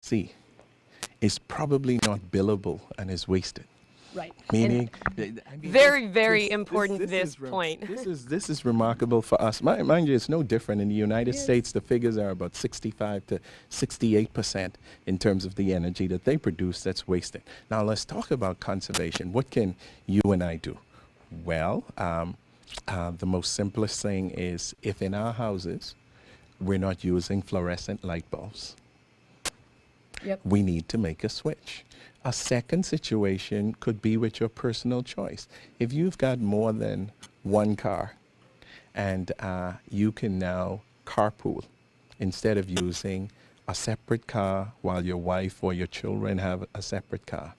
see is probably not billable and is wasted. Right. Meaning, Very, very important, this is point. this is remarkable for us. Mind you, it's no different in the United States. The figures are about 65 to 68% in terms of the energy that they produce that's wasted. Now let's talk about conservation. What can you and I do? Well, the most simplest thing is if in our houses we're not using fluorescent light bulbs, Yep. we need to make a switch. A second situation could be with your personal choice. If you've got more than one car and you can now carpool instead of using a separate car while your wife or your children have a separate car,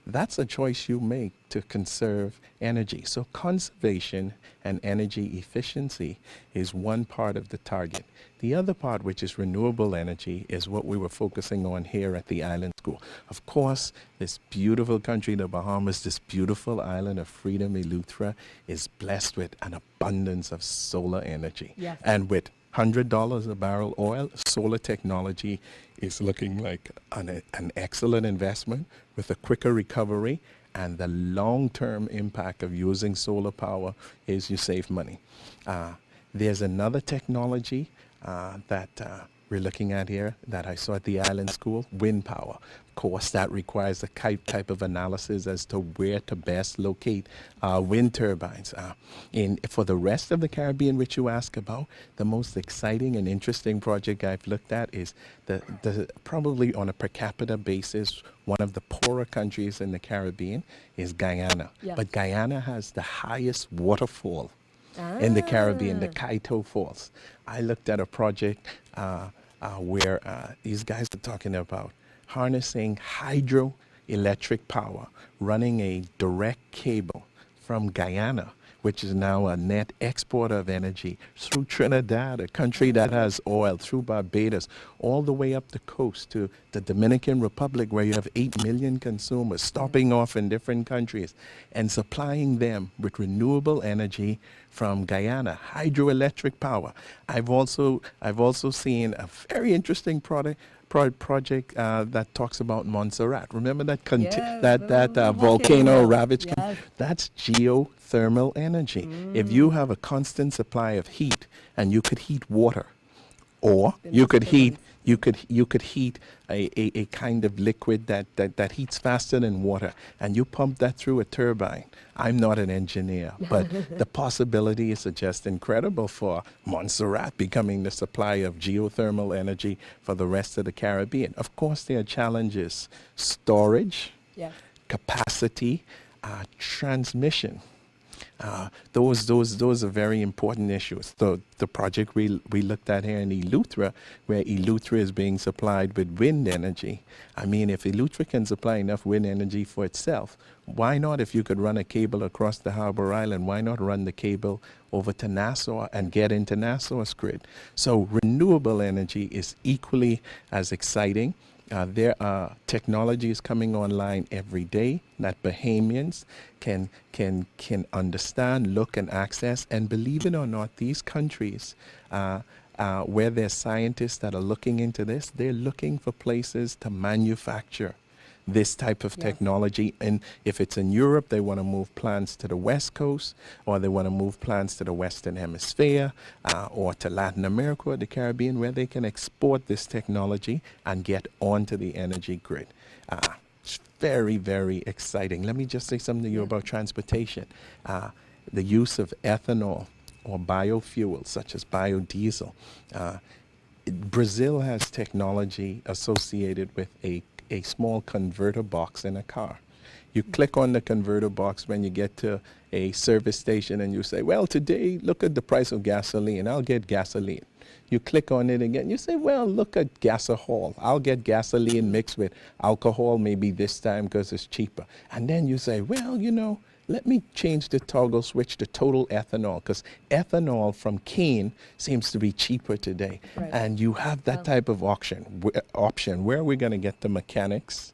that's a choice you make to conserve energy. So conservation and energy efficiency is one part of the target. The other part, which is renewable energy, is what we were focusing on here at the Island School. Of course, this beautiful country, the Bahamas, this beautiful island of freedom, Eleuthera, is blessed with an abundance of solar energy. Yes. And with $100 a barrel oil, solar technology is looking like an excellent investment with a quicker recovery, and the long-term impact of using solar power is you save money. There's another technology that we're looking at here that I saw at the Island School, wind power. Of course, that requires a type of analysis as to where to best locate wind turbines. For the rest of the Caribbean, which you ask about, the most exciting and interesting project I've looked at is the probably on a per capita basis, one of the poorer countries in the Caribbean is Guyana. Yes. But Guyana has the highest waterfall in the Caribbean, the Kaito Falls. I looked at a project where these guys are talking about harnessing hydroelectric power, running a direct cable from Guyana, which is now a net exporter of energy, through Trinidad, a country that has oil, through Barbados, all the way up the coast to the Dominican Republic, where you have 8 million consumers stopping off in different countries and supplying them with renewable energy from Guyana, hydroelectric power. I've also seen a very interesting project that talks about Montserrat. Remember that volcano ravaged? Yes. That's geothermal energy. If you have a constant supply of heat, and you could heat water, or you could heat a kind of liquid that heats faster than water, and you pump that through a turbine. I'm not an engineer, but the possibilities are just incredible for Montserrat becoming the supply of geothermal energy for the rest of the Caribbean. Of course, there are challenges: storage, Yes. capacity, transmission. Those are very important issues. The project we looked at here in Eleuthera, where Eleuthera is being supplied with wind energy. I mean, if Eleuthera can supply enough wind energy for itself, why not, if you could run a cable across the harbor island, why not run the cable over to Nassau and get into Nassau's grid? So renewable energy is equally as exciting. There are technologies coming online every day that Bahamians can understand, look, and access. And believe it or not, these countries where there's scientists that are looking into this, they're looking for places to manufacture this type of technology. And if it's in Europe, they want to move plants to the West Coast, or they want to move plants to the Western Hemisphere, or to Latin America or the Caribbean, where they can export this technology and get onto the energy grid. It's very, very exciting. Let me just say something to you about transportation. The use of ethanol or biofuels, such as biodiesel. Brazil has technology associated with a small converter box in a car. You click on the converter box when you get to a service station, and you say, well, today, look at the price of gasoline. I'll get gasoline. You click on it again. You say, well, look at gasohol. I'll get gasoline mixed with alcohol maybe this time because it's cheaper. And then you say, well, let me change the toggle switch to total ethanol, because ethanol from cane seems to be cheaper today. Right. And you have that type of option. Where are we going to get the mechanics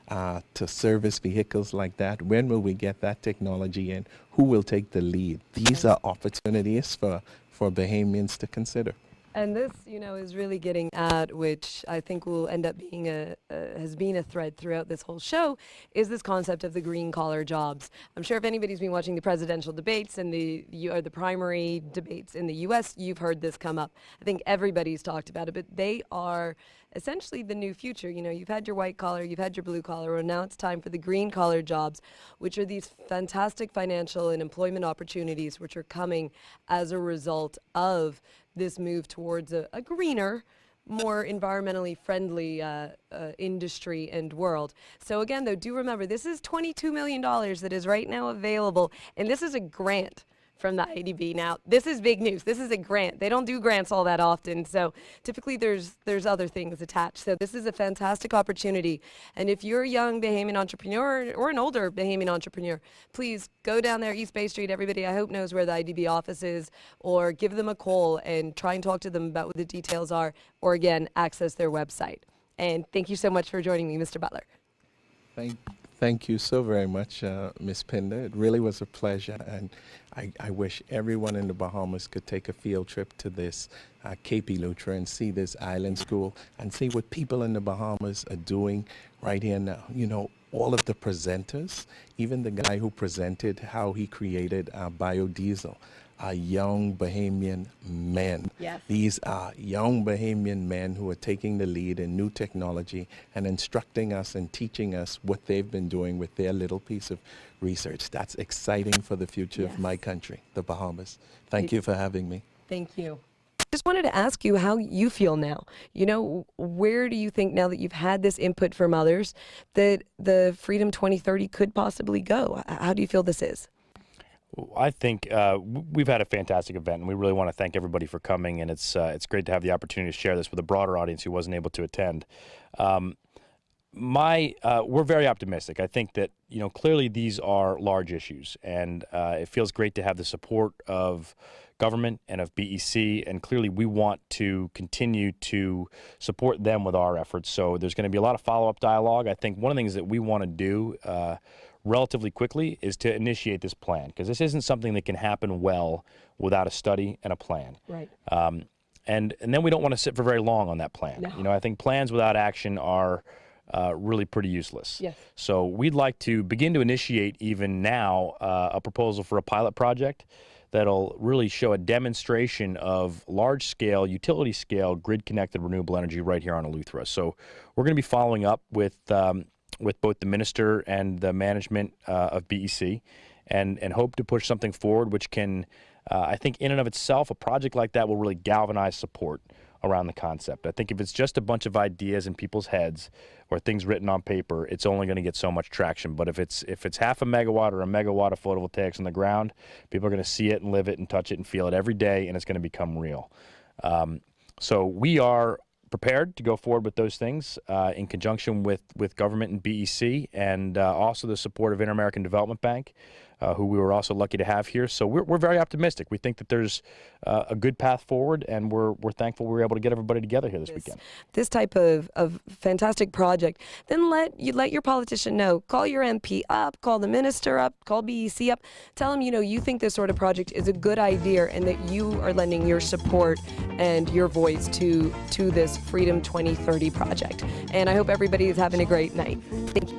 to service vehicles like that? When will we get that technology in? Who will take the lead? These are opportunities for Bahamians to consider. And this, is really getting at, which I think will end up being has been a thread throughout this whole show, is this concept of the green collar jobs. I'm sure if anybody's been watching the presidential debates and the primary debates in the U.S., you've heard this come up. I think everybody's talked about it, but they are essentially the new future. You've had your white collar, you've had your blue collar, and now it's time for the green collar jobs, which are these fantastic financial and employment opportunities which are coming as a result of this move towards a greener, more environmentally friendly industry and world. So again, though, do remember, this is $22 million that is right now available, and this is a grant from the IDB. Now, this is big news. This is a grant. They don't do grants all that often, so typically there's other things attached. So this is a fantastic opportunity. And if you're a young Bahamian entrepreneur or an older Bahamian entrepreneur, please go down there, East Bay Street. Everybody, I hope, knows where the IDB office is, or give them a call and try and talk to them about what the details are, or again, access their website. And thank you so much for joining me, Mr. Butler. Thank you so very much, Ms. Pinder. It really was a pleasure, and I wish everyone in the Bahamas could take a field trip to this Cape Eleuthera and see this island school and see what people in the Bahamas are doing right here now. All of the presenters, even the guy who presented how he created biodiesel, are young Bahamian men. Yes. These are young Bahamian men who are taking the lead in new technology and instructing us and teaching us what they've been doing with their little piece of research. That's exciting for the future of my country, the Bahamas. Thank you for having me. Thank you. Just wanted to ask you how you feel now. Where do you think, now that you've had this input from others, that the Freedom 2030 could possibly go? How do you feel this is? I think we've had a fantastic event, and we really want to thank everybody for coming. And it's great to have the opportunity to share this with a broader audience who wasn't able to attend. We're very optimistic. I think that clearly these are large issues, and it feels great to have the support of government and of BEC, and clearly we want to continue to support them with our efforts. So there's going to be a lot of follow-up dialogue. I think one of the things that we want to do relatively quickly is to initiate this plan, because this isn't something that can happen well without a study and a plan. Right. And then we don't want to sit for very long on that plan. No. I think plans without action are really pretty useless. Yes. So we'd like to begin to initiate even now a proposal for a pilot project that'll really show a demonstration of large-scale, utility-scale, grid-connected renewable energy right here on Eleuthera. So we're going to be following up with both the minister and the management of BEC, and hope to push something forward which can, I think in and of itself, a project like that will really galvanize support around the concept. I think if it's just a bunch of ideas in people's heads or things written on paper, it's only going to get so much traction. But if it's half a megawatt or a megawatt of photovoltaics on the ground, people are going to see it and live it and touch it and feel it every day, and it's going to become real. So we are prepared to go forward with those things in conjunction with government and BEC, and also the support of Inter-American Development Bank, who we were also lucky to have here. So we're very optimistic. We think that there's a good path forward, and we're thankful we were able to get everybody together here this weekend. This type of fantastic project, then let your politician know. Call your MP up, call the minister up, call BEC up. Tell them, you think this sort of project is a good idea and that you are lending your support and your voice to this Freedom 2030 project. And I hope everybody is having a great night. Thank you.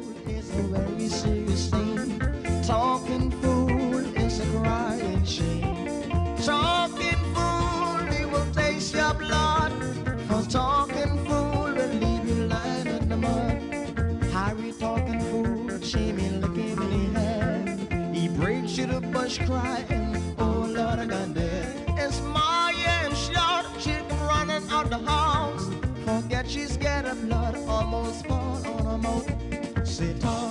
Talking fool is a crying shame. Talking fool, he will taste your blood. For talking fool will leave you lying in the mud. Harry talking fool, shame in the game in the hand. He breaks you the bush crying, oh Lord, I got dead. It's my and short, she come running out the house. Forget she's scared of blood, almost fall on her mouth. Say talk.